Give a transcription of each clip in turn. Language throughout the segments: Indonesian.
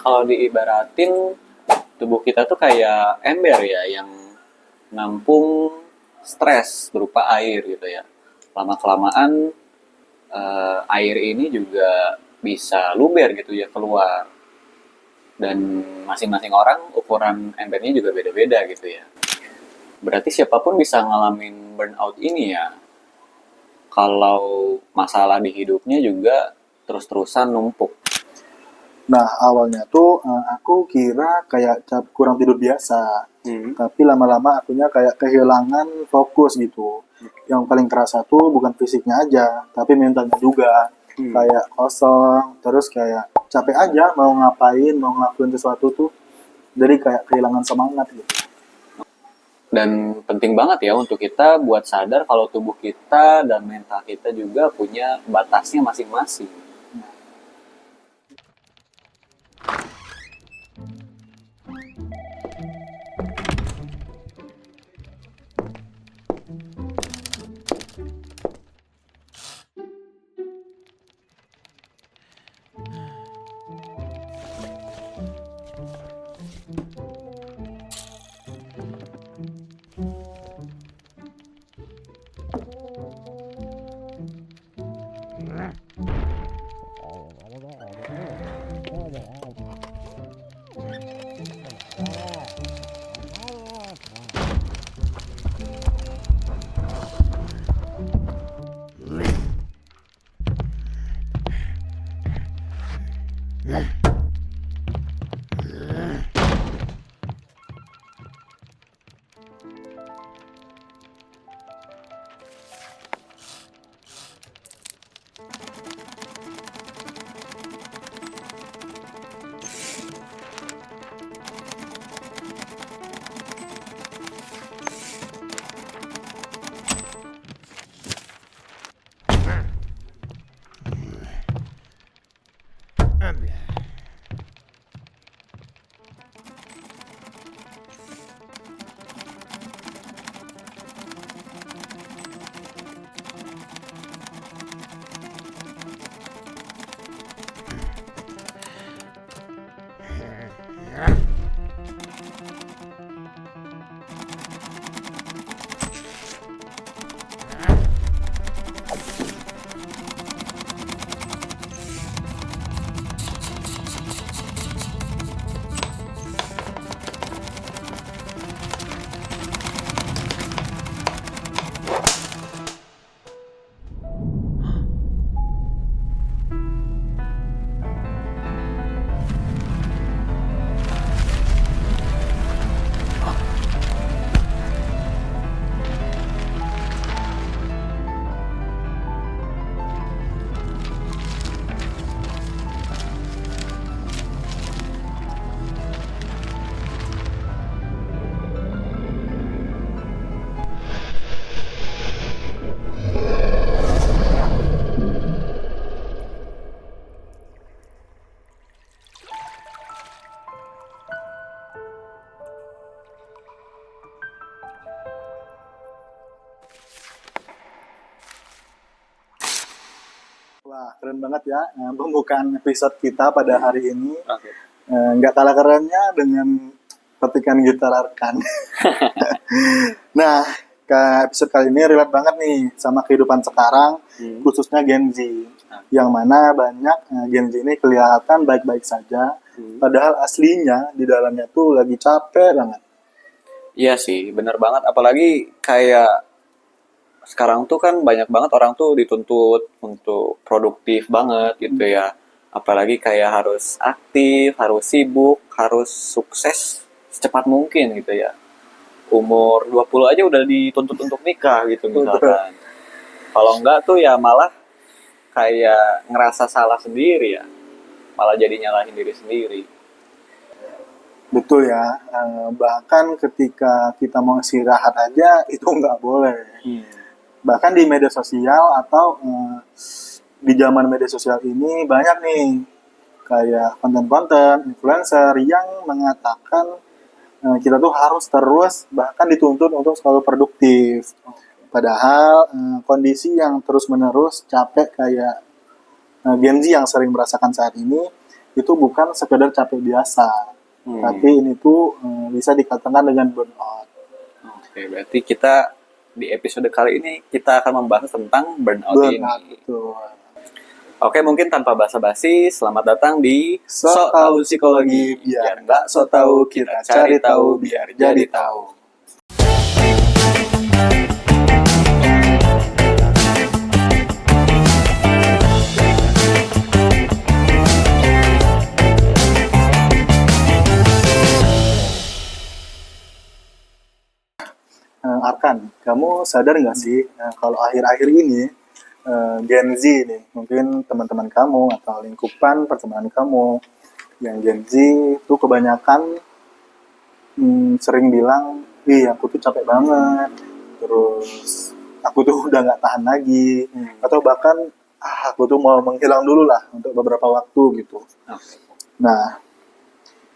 Kalau diibaratin tubuh kita tuh kayak ember ya yang nampung stres berupa air gitu ya. Lama-kelamaan air ini juga bisa luber gitu ya keluar. Dan masing-masing orang ukuran embernya juga beda-beda gitu ya. Berarti siapapun bisa ngalamin burnout ini ya. Kalau masalah di hidupnya juga terus-terusan numpuk. Nah, awalnya tuh aku kira kayak kurang tidur biasa. Tapi lama-lama akunya kayak kehilangan fokus gitu. Yang paling kerasa tuh bukan fisiknya aja, tapi mentalnya juga. Kayak kosong, terus kayak capek aja mau ngapain, mau ngelakuin sesuatu tuh. Jadi kayak kehilangan semangat gitu. Dan penting banget ya untuk kita buat sadar kalau tubuh kita dan mental kita juga punya batasnya masing-masing. Wah, keren banget ya pembukaan episode kita pada hari ini. Oke. Nggak kalah kerennya dengan petikan gitar Arkan. Nah, ke episode kali ini relate banget nih sama kehidupan sekarang, khususnya Gen Z. Yang mana banyak Gen Z ini kelihatan baik-baik saja, padahal aslinya di dalamnya tuh lagi capek banget. Iya sih, bener banget. Apalagi kayak sekarang tuh kan banyak banget orang tuh dituntut untuk produktif banget gitu ya. Apalagi kayak harus aktif, harus sibuk, harus sukses secepat mungkin gitu ya. Umur 20 aja udah dituntut untuk nikah gitu misalkan. Kalau enggak tuh ya malah kayak ngerasa salah sendiri ya. Malah jadi nyalahin diri sendiri. Betul ya, bahkan ketika kita mau istirahat aja itu nggak boleh. Bahkan di media sosial atau di zaman media sosial ini banyak nih kayak konten-konten influencer yang mengatakan kita tuh harus terus bahkan dituntut untuk selalu produktif. Padahal kondisi yang terus-menerus capek kayak Gen Z yang sering merasakan saat ini itu bukan sekedar capek biasa, tapi ini tuh bisa dikatakan dengan burnout. Oke, berarti kita di episode kali ini kita akan membahas tentang burnout Burnout, ini. betul. Oke, mungkin tanpa basa-basi, selamat datang di Sok tahu psikologi, biar nggak sok tahu, kita cari tahu biar jadi tahu. Arkan, kamu sadar nggak sih kalau akhir-akhir ini Gen Z nih, mungkin teman-teman kamu atau lingkupan pertemanan kamu yang Gen Z itu kebanyakan sering bilang, "Ih, aku tuh capek banget, terus aku tuh udah nggak tahan lagi, atau bahkan aku tuh mau menghilang dulu lah untuk beberapa waktu gitu." Nah,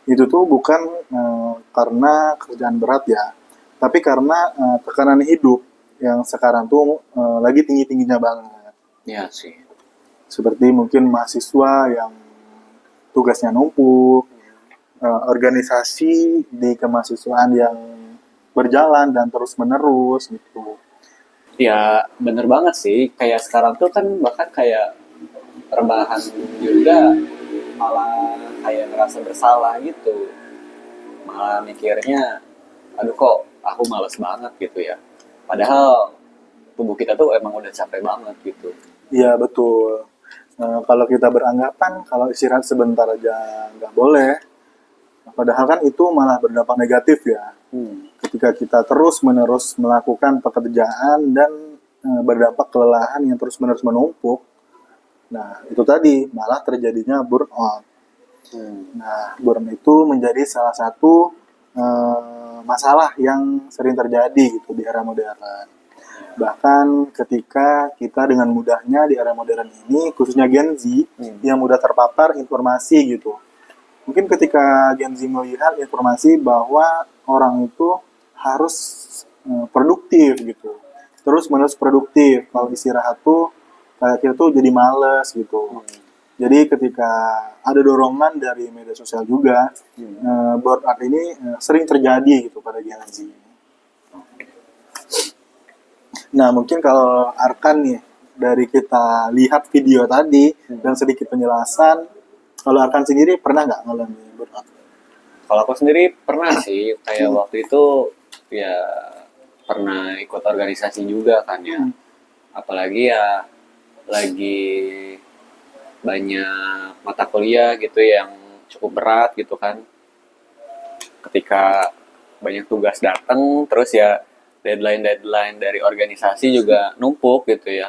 itu tuh bukan karena kerjaan berat ya, tapi karena tekanan hidup yang sekarang tuh lagi tinggi-tingginya banget. Ya sih. Seperti mungkin mahasiswa yang tugasnya numpuk, organisasi di kemahasiswaan yang berjalan dan terus-menerus gitu. Ya, bener banget sih. Kayak sekarang tuh kan bahkan kayak rebahan juga malah kayak ngerasa bersalah gitu. Malah mikirnya, aduh kok aku males banget gitu ya. Padahal tubuh kita tuh emang udah capek banget gitu. Iya betul. Kalau kita beranggapan kalau istirahat sebentar aja nggak boleh, padahal kan itu malah berdampak negatif ya. Ketika kita terus-menerus melakukan pekerjaan dan berdampak kelelahan yang terus-menerus menumpuk, nah itu tadi malah terjadinya burnout. Nah, burnout itu menjadi salah satu masalah yang sering terjadi gitu di era modern. Bahkan ketika kita dengan mudahnya di era modern ini, khususnya Gen Z, yang mudah terpapar informasi gitu. Mungkin ketika Gen Z melihat informasi bahwa orang itu harus produktif gitu. Terus menerus produktif. Kalau istirahat tuh kayak kita tuh jadi males gitu. Jadi ketika ada dorongan dari media sosial juga, burnout ini sering terjadi gitu pada Gen Z. Nah, mungkin kalau Arkan nih, dari kita lihat video tadi dan sedikit penjelasan, kalau Arkan sendiri pernah nggak ngalamin burnout? Kalau aku sendiri pernah sih, kayak waktu itu ya pernah ikut organisasi juga kan ya. Apalagi ya lagi banyak mata kuliah gitu yang cukup berat gitu kan. Ketika banyak tugas datang, terus ya deadline dari organisasi juga numpuk gitu ya.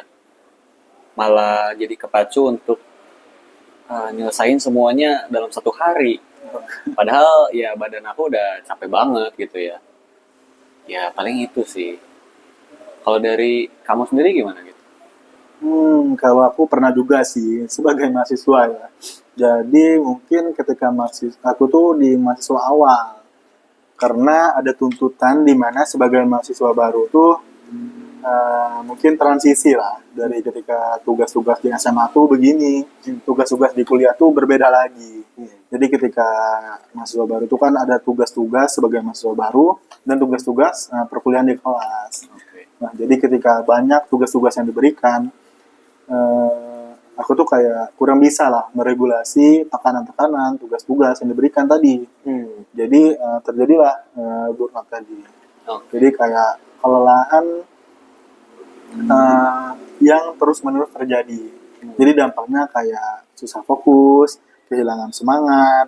Malah jadi kepacu untuk nyelesain semuanya dalam satu hari. Padahal ya badan aku udah capek banget gitu ya. Ya paling itu sih. Kalau dari kamu sendiri gimana gitu? Kalau aku pernah juga sih sebagai mahasiswa ya. Jadi mungkin ketika aku tuh di mahasiswa awal, karena ada tuntutan di mana sebagai mahasiswa baru tuh mungkin transisi lah dari ketika tugas-tugas di SMA tuh begini, tugas-tugas di kuliah tuh berbeda lagi. Jadi ketika mahasiswa baru tuh kan ada tugas-tugas sebagai mahasiswa baru dan tugas-tugas perkuliahan di kelas. Nah, jadi ketika banyak tugas-tugas yang diberikan, aku tuh kayak kurang bisa lah meregulasi tekanan-tekanan tugas-tugas yang diberikan tadi. Jadi terjadilah burnout tadi. Jadi kayak kelelahan yang terus-menerus terjadi. Jadi dampaknya kayak susah fokus, kehilangan semangat.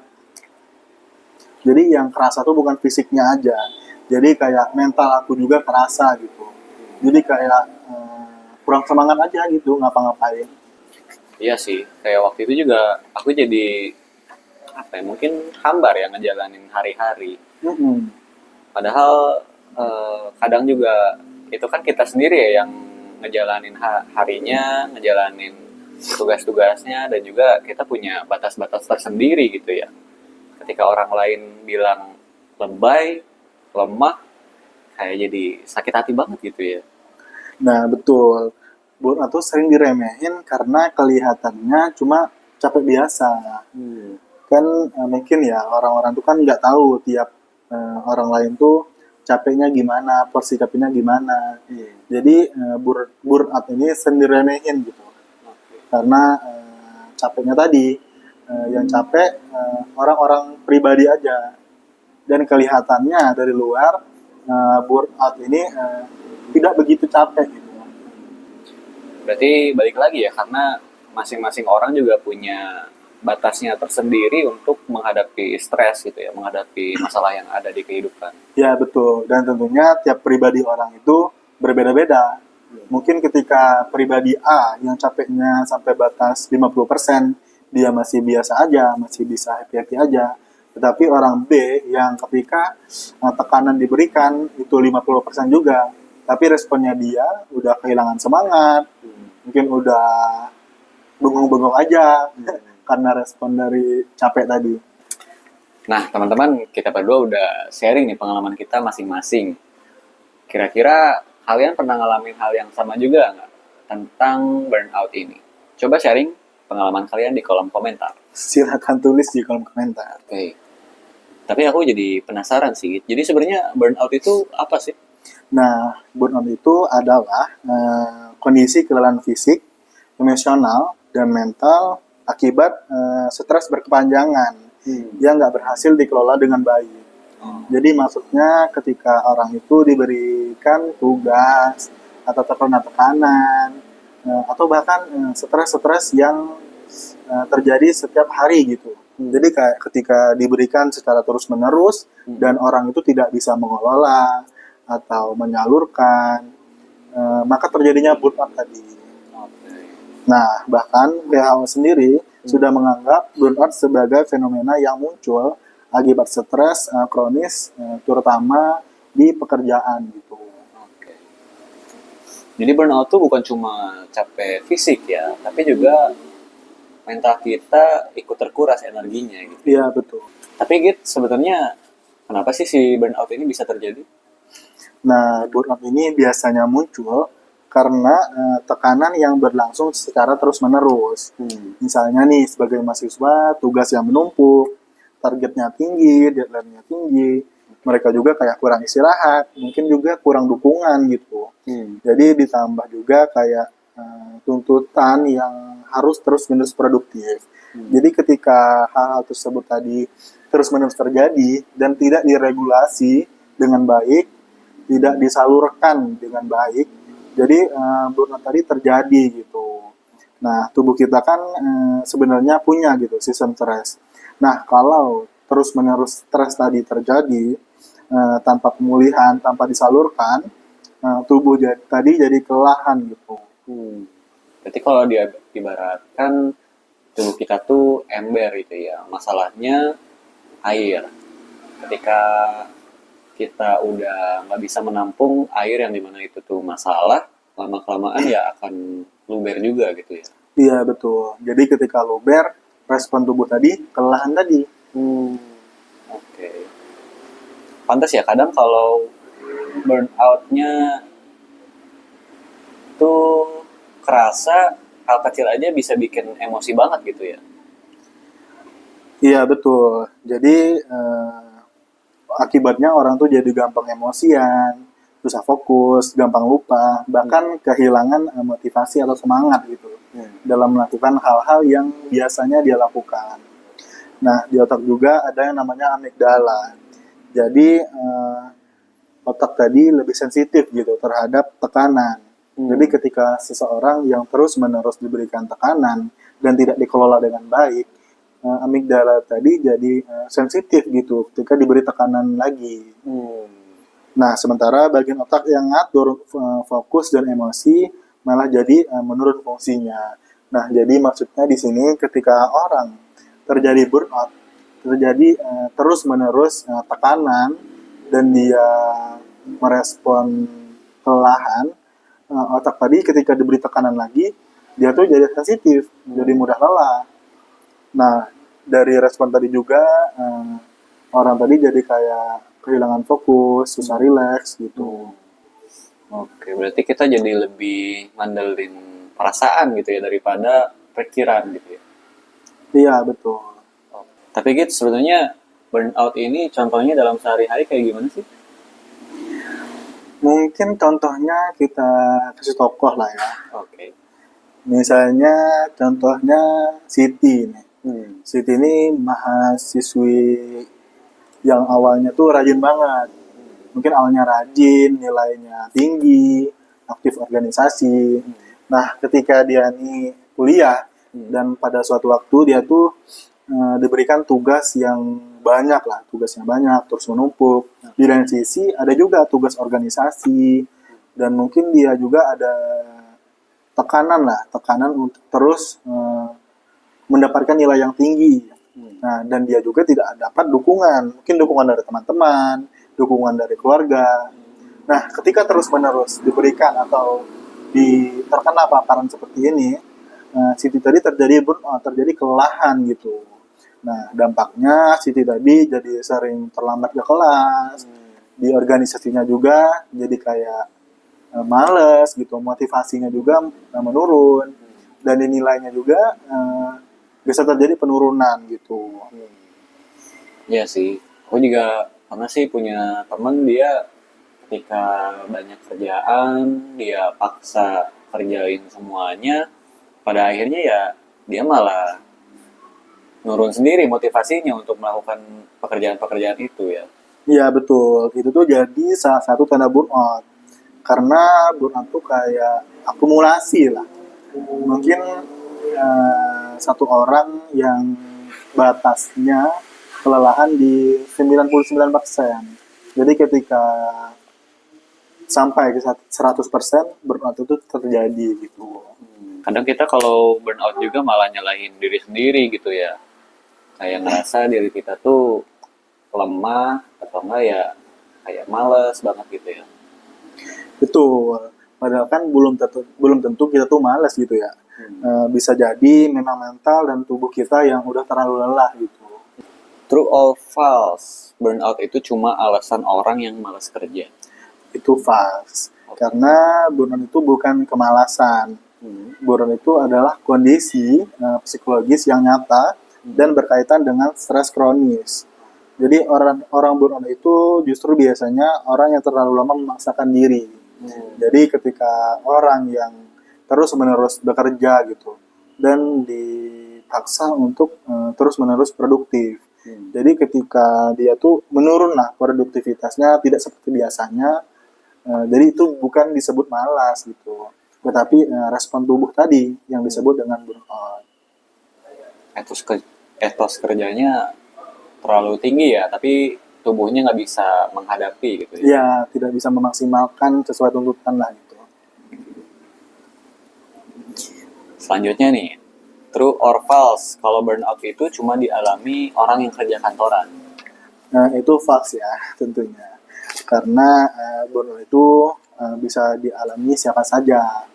Jadi yang kerasa tuh bukan fisiknya aja. Jadi kayak mental aku juga kerasa gitu. Jadi kayak kurang semangat aja gitu ngapa-ngapain. Iya sih, kayak waktu itu juga aku jadi apa ya, mungkin hambar ya ngejalanin hari-hari. Padahal kadang juga itu kan kita sendiri ya yang ngejalanin harinya, ngejalanin tugas-tugasnya, dan juga kita punya batas-batas tersendiri gitu ya. Ketika orang lain bilang lebay, lemah, kayak jadi sakit hati banget gitu ya. Nah, betul. Burnout tuh sering diremehin karena kelihatannya cuma capek biasa. Kan mungkin ya orang-orang tuh kan nggak tahu tiap orang lain tuh capeknya gimana, porsi capeknya gimana. Jadi burnout ini sering diremehin gitu. Karena capeknya tadi yang capek orang-orang pribadi aja. Dan kelihatannya dari luar burnout ini tidak begitu capek gitu. Berarti balik lagi ya, karena masing-masing orang juga punya batasnya tersendiri untuk menghadapi stres gitu ya, menghadapi masalah yang ada di kehidupan. Ya betul, dan tentunya tiap pribadi orang itu berbeda-beda. Mungkin ketika pribadi A yang capeknya sampai batas 50%, dia masih biasa aja, masih bisa happy-happy aja. Tetapi orang B yang ketika tekanan diberikan itu 50% juga, tapi responnya dia udah kehilangan semangat, mungkin udah bengong-bengong aja karena respon dari capek tadi. Nah, teman-teman, kita berdua udah sharing nih pengalaman kita masing-masing. Kira-kira kalian pernah ngalamin hal yang sama juga nggak tentang burnout ini? Coba sharing pengalaman kalian di kolom komentar. Silakan tulis di kolom komentar. Oke. Tapi aku jadi penasaran sih. Jadi sebenarnya burnout itu apa sih? Nah, burnout itu adalah kondisi kelelahan fisik, emosional, dan mental akibat stres berkepanjangan yang nggak berhasil dikelola dengan baik. Jadi maksudnya ketika orang itu diberikan tugas atau terkena tekanan atau bahkan stres-stres yang terjadi setiap hari gitu. Jadi kayak ketika diberikan secara terus-menerus dan orang itu tidak bisa mengelola atau menyalurkan, maka terjadinya burnout tadi. Nah, bahkan WHO sendiri sudah menganggap burnout sebagai fenomena yang muncul akibat stres kronis, terutama di pekerjaan gitu. Oke. Jadi burnout tuh bukan cuma capek fisik ya, tapi juga mental kita ikut terkuras energinya gitu. Iya, betul. Tapi Git, sebetulnya kenapa sih si burnout ini bisa terjadi? Nah, burnout ini biasanya muncul karena tekanan yang berlangsung secara terus-menerus. Misalnya nih, sebagai mahasiswa, tugas yang menumpuk, targetnya tinggi, deadline-nya tinggi, mereka juga kayak kurang istirahat, mungkin juga kurang dukungan gitu. Jadi ditambah juga kayak tuntutan yang harus terus-menerus produktif. Jadi ketika hal-hal tersebut tadi terus-menerus terjadi dan tidak diregulasi dengan baik, tidak disalurkan dengan baik, jadi burnout tadi terjadi gitu. Nah, tubuh kita kan sebenarnya punya gitu sistem stres. Nah, kalau terus-menerus stres tadi terjadi tanpa pemulihan, tanpa disalurkan, tubuh tadi jadi kelelahan gitu. Berarti kalau dia ibaratkan tubuh kita tuh ember gitu ya, masalahnya air. Ketika kita udah nggak bisa menampung air yang dimana itu tuh masalah, lama-kelamaan ya akan luber juga gitu ya. Iya, betul. Jadi ketika luber, respon tubuh tadi kelelahan tadi. Oke. Pantas ya, kadang kalau burnout-nya tuh kerasa, hal kecil aja bisa bikin emosi banget gitu ya. Iya, betul. Jadi akibatnya orang tuh jadi gampang emosian, susah fokus, gampang lupa, bahkan kehilangan motivasi atau semangat gitu dalam melakukan hal-hal yang biasanya dia lakukan. Nah, di otak juga ada yang namanya amigdala. Jadi otak tadi lebih sensitif gitu terhadap tekanan. Jadi ketika seseorang yang terus-menerus diberikan tekanan dan tidak dikelola dengan baik, amigdala tadi jadi sensitif gitu ketika diberi tekanan lagi. Nah, sementara bagian otak yang ngatur fokus dan emosi malah jadi menurun fungsinya. Nah, jadi maksudnya di sini ketika orang terjadi burnout, terjadi terus-menerus tekanan dan dia merespon kelelahan, otak tadi ketika diberi tekanan lagi, dia tuh jadi sensitif, jadi mudah lelah. Nah, dari respon tadi juga orang tadi jadi kayak kehilangan fokus, susah rileks gitu. Oke, berarti kita jadi lebih ngandelin perasaan gitu ya daripada pikiran gitu ya. Iya, betul. Tapi gitu sebenarnya burnout ini contohnya dalam sehari-hari kayak gimana sih? Mungkin contohnya kita kasih tokoh lah ya. Oke. Misalnya contohnya Siti nih. Hmm. Siti ini mahasiswi yang awalnya tuh rajin banget. Mungkin awalnya rajin, nilainya tinggi, aktif organisasi. Nah, ketika dia nih kuliah dan pada suatu waktu dia tuh diberikan tugas yang banyak lah, tugasnya banyak, terus menumpuk. Di lain sisi ada juga tugas organisasi dan mungkin dia juga ada tekanan lah, tekanan untuk terus mendapatkan nilai yang tinggi. Nah, dan dia juga tidak dapat dukungan, mungkin dukungan dari teman-teman, dukungan dari keluarga. Nah, ketika terus-menerus diberikan atau terkena paparan seperti ini, Siti tadi terjadi burnout, terjadi kelelahan gitu. Nah, dampaknya Siti tadi jadi sering terlambat ke kelas, di organisasinya juga jadi kayak males gitu, motivasinya juga menurun, dan di nilainya juga bisa terjadi penurunan gitu. Iya sih. Aku juga pernah sih punya temen dia ketika banyak kerjaan, dia paksa kerjain semuanya, pada akhirnya ya dia malah nurun sendiri motivasinya untuk melakukan pekerjaan-pekerjaan itu ya. Iya betul, itu tuh jadi salah satu tanda burnout. Karena burnout tuh kayak akumulasi lah. Mungkin satu orang yang batasnya kelelahan di 99%. Jadi ketika sampai ke 100% burnout itu terjadi gitu. Kadang kita kalau burnout juga malah nyalahin diri sendiri gitu ya. Kayak ngerasa diri kita tuh lemah atau enggak ya kayak males banget gitu ya. Betul. Padahal kan belum tentu kita tuh malas gitu ya. Bisa jadi memang mental dan tubuh kita yang udah terlalu lelah gitu. True or false? Burnout itu cuma alasan orang yang malas kerja. Itu false. Karena burnout itu bukan kemalasan. Burnout itu adalah kondisi psikologis yang nyata dan berkaitan dengan stres kronis. Jadi orang burnout itu justru biasanya orang yang terlalu lama memaksakan diri. Jadi ketika orang yang terus-menerus bekerja gitu dan dipaksa untuk terus-menerus produktif. Jadi ketika dia tuh menurun lah produktivitasnya tidak seperti biasanya, jadi itu bukan disebut malas gitu, tetapi respon tubuh tadi yang disebut dengan burnout. Etos kerjanya terlalu tinggi ya, tapi tubuhnya nggak bisa menghadapi gitu ya. Ya, tidak bisa memaksimalkan sesuai tuntutan lah gitu. Selanjutnya nih, true or false? Kalau burnout itu cuma dialami orang yang kerja kantoran. Nah, itu false ya tentunya. Karena burnout itu bisa dialami siapa saja.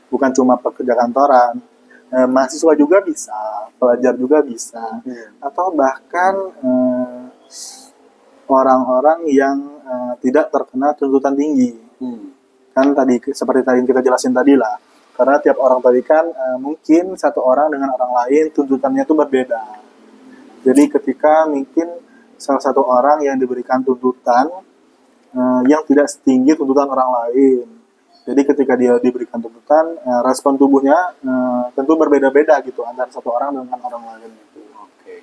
Bukan cuma pekerja kantoran. Mahasiswa juga bisa, pelajar juga bisa. Atau bahkan orang-orang yang tidak terkena tuntutan tinggi. Kan tadi seperti tadi yang kita jelasin tadi lah. Karena tiap orang tadi kan mungkin satu orang dengan orang lain tuntutannya itu berbeda. Jadi ketika mungkin salah satu orang yang diberikan tuntutan yang tidak setinggi tuntutan orang lain. Jadi ketika dia diberikan tuntutan, respon tubuhnya tentu berbeda-beda gitu antara satu orang dengan orang lain. Gitu. Oke.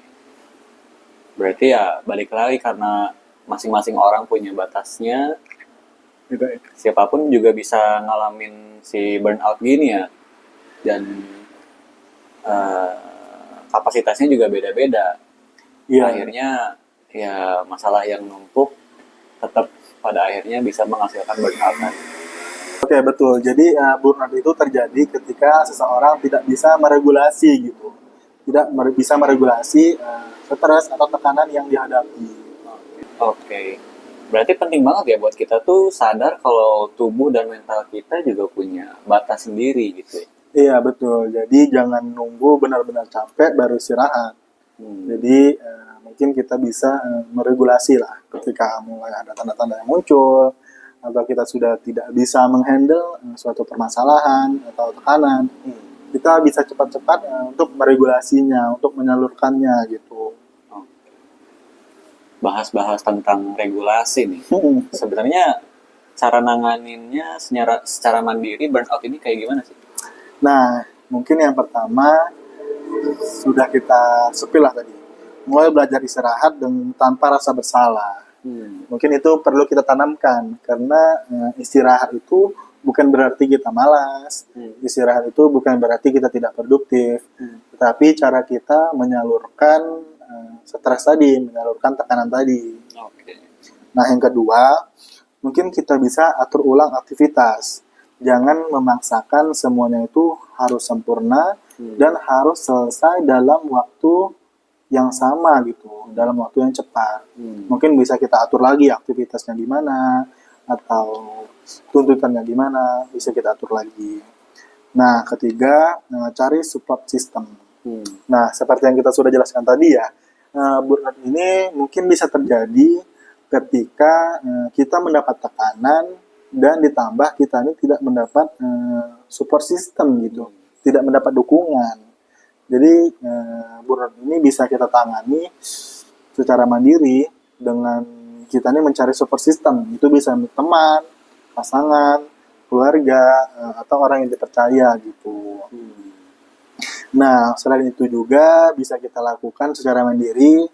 Berarti ya balik lagi karena masing-masing orang punya batasnya. Gitu. Siapapun juga bisa ngalamin si burnout gini ya. Dan kapasitasnya juga beda-beda. Iya. Akhirnya ya masalah yang numpuk tetap pada akhirnya bisa menghasilkan burnout kan. Oke, betul. Jadi burnout itu terjadi ketika seseorang tidak bisa meregulasi gitu. Tidak bisa meregulasi stres atau tekanan yang dihadapi. Oke. Berarti penting banget ya buat kita tuh sadar kalau tubuh dan mental kita juga punya batas sendiri gitu ya. Iya, betul. Jadi jangan nunggu benar-benar capek baru istirahat. Jadi mungkin kita bisa meregulasi lah ketika mulai ada tanda-tanda yang muncul atau kita sudah tidak bisa menghandle suatu permasalahan atau tekanan, kita bisa cepat-cepat untuk meregulasinya, untuk menyalurkannya gitu. bahas-bahas tentang regulasi nih. Sebenarnya cara nanganinnya secara mandiri burnout ini kayak gimana sih? Nah, mungkin yang pertama sudah kita sepil lah tadi. Mulai belajar istirahat tanpa rasa bersalah. Mungkin itu perlu kita tanamkan karena istirahat itu bukan berarti kita malas. Istirahat itu bukan berarti kita tidak produktif. Tetapi cara kita menyalurkan stres tadi, menyalurkan tekanan tadi. Oke. Nah, yang kedua, mungkin kita bisa atur ulang aktivitas. Jangan memaksakan semuanya itu harus sempurna dan harus selesai dalam waktu yang sama gitu, dalam waktu yang cepat. Mungkin bisa kita atur lagi aktivitasnya di mana atau tuntutannya di mana, bisa kita atur lagi. Nah, ketiga, cari support system. Nah, seperti yang kita sudah jelaskan tadi ya, burnout ini mungkin bisa terjadi ketika kita mendapat tekanan dan ditambah kita ini tidak mendapat support system gitu, tidak mendapat dukungan. Jadi burnout ini bisa kita tangani secara mandiri dengan kita ini mencari support system. Itu bisa teman, pasangan, keluarga, atau orang yang dipercaya gitu. Nah, selain itu juga bisa kita lakukan secara mandiri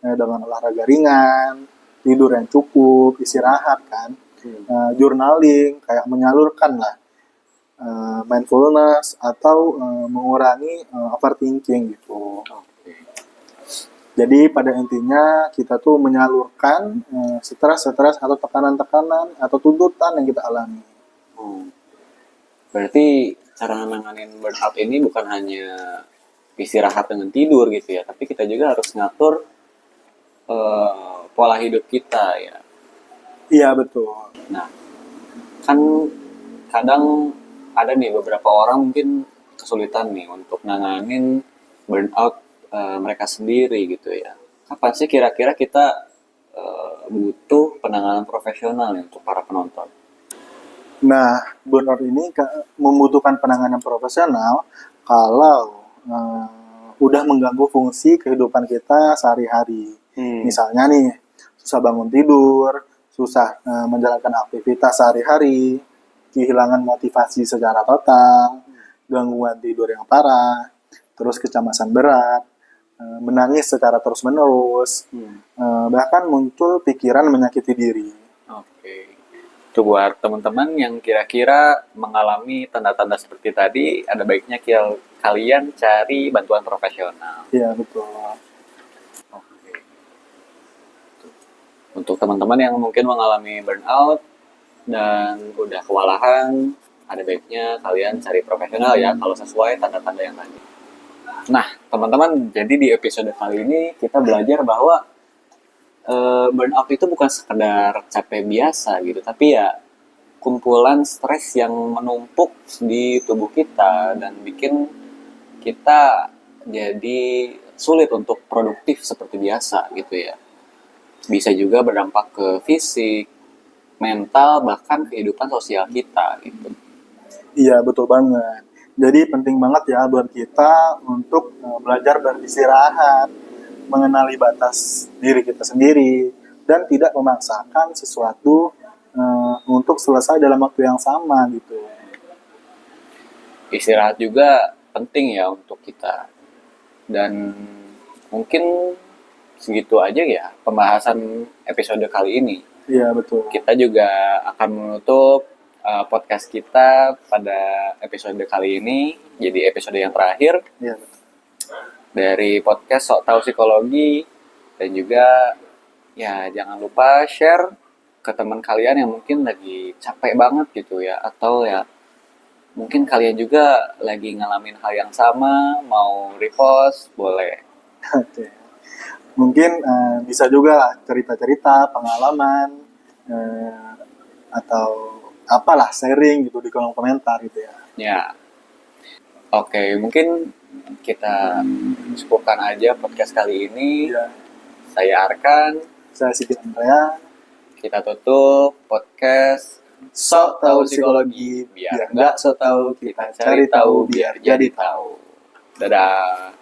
dengan olahraga ringan, tidur yang cukup, istirahat kan, journaling, kayak menyalurkan lah, mindfulness atau mengurangi overthinking gitu. Jadi pada intinya kita tuh menyalurkan stres-stres atau tekanan-tekanan atau tuntutan yang kita alami. Berarti cara nanganin burnout ini bukan hanya istirahat dengan tidur gitu ya, tapi kita juga harus ngatur pola hidup kita ya. Iya betul. Nah, kan kadang ada nih beberapa orang mungkin kesulitan nih untuk nanganin burnout mereka sendiri gitu ya. Kapan sih kira-kira kita butuh penanganan profesional nih untuk para penonton? Nah, burnout ini membutuhkan penanganan profesional kalau udah mengganggu fungsi kehidupan kita sehari-hari. Misalnya nih, susah bangun tidur, susah menjalankan aktivitas sehari-hari, kehilangan motivasi secara total, gangguan tidur yang parah, terus kecemasan berat, menangis secara terus-menerus, bahkan muncul pikiran menyakiti diri. Oke. Itu buat teman-teman yang kira-kira mengalami tanda-tanda seperti tadi, ada baiknya kalian cari bantuan profesional. Iya, betul. Oke. Untuk teman-teman yang mungkin mengalami burnout dan udah kewalahan, ada baiknya kalian cari profesional ya kalau sesuai tanda-tanda yang tadi. Nah, teman-teman, jadi di episode kali ini kita belajar bahwa burnout itu bukan sekedar capek biasa gitu, tapi ya kumpulan stres yang menumpuk di tubuh kita dan bikin kita jadi sulit untuk produktif seperti biasa gitu ya. Bisa juga berdampak ke fisik, mental, bahkan kehidupan sosial kita gitu. Iya, betul banget. Jadi penting banget ya buat kita untuk belajar beristirahat, mengenali batas diri kita sendiri, dan tidak memaksakan sesuatu untuk selesai dalam waktu yang sama gitu. Istirahat juga penting ya untuk kita. Dan mungkin segitu aja ya pembahasan episode kali ini. Iya, betul. Kita juga akan menutup podcast kita pada episode kali ini. Jadi episode yang terakhir. Iya, betul. Dari podcast Sok Tahu Psikologi, dan juga ya jangan lupa share ke teman kalian yang mungkin lagi capek banget gitu ya, atau ya mungkin kalian juga lagi ngalamin hal yang sama, mau repost boleh. Oke. Mungkin bisa juga cerita-cerita pengalaman atau apalah sharing gitu di kolom komentar gitu ya. Ya. Oke, mungkin kita cukupkan aja podcast kali ini. Iya. Saya Arkan. Saya Siti Andrea. Kita tutup podcast Sok Tahu Psikologi. Biar nggak sok tahu, kita cari tahu biar jadi tahu. Dadah.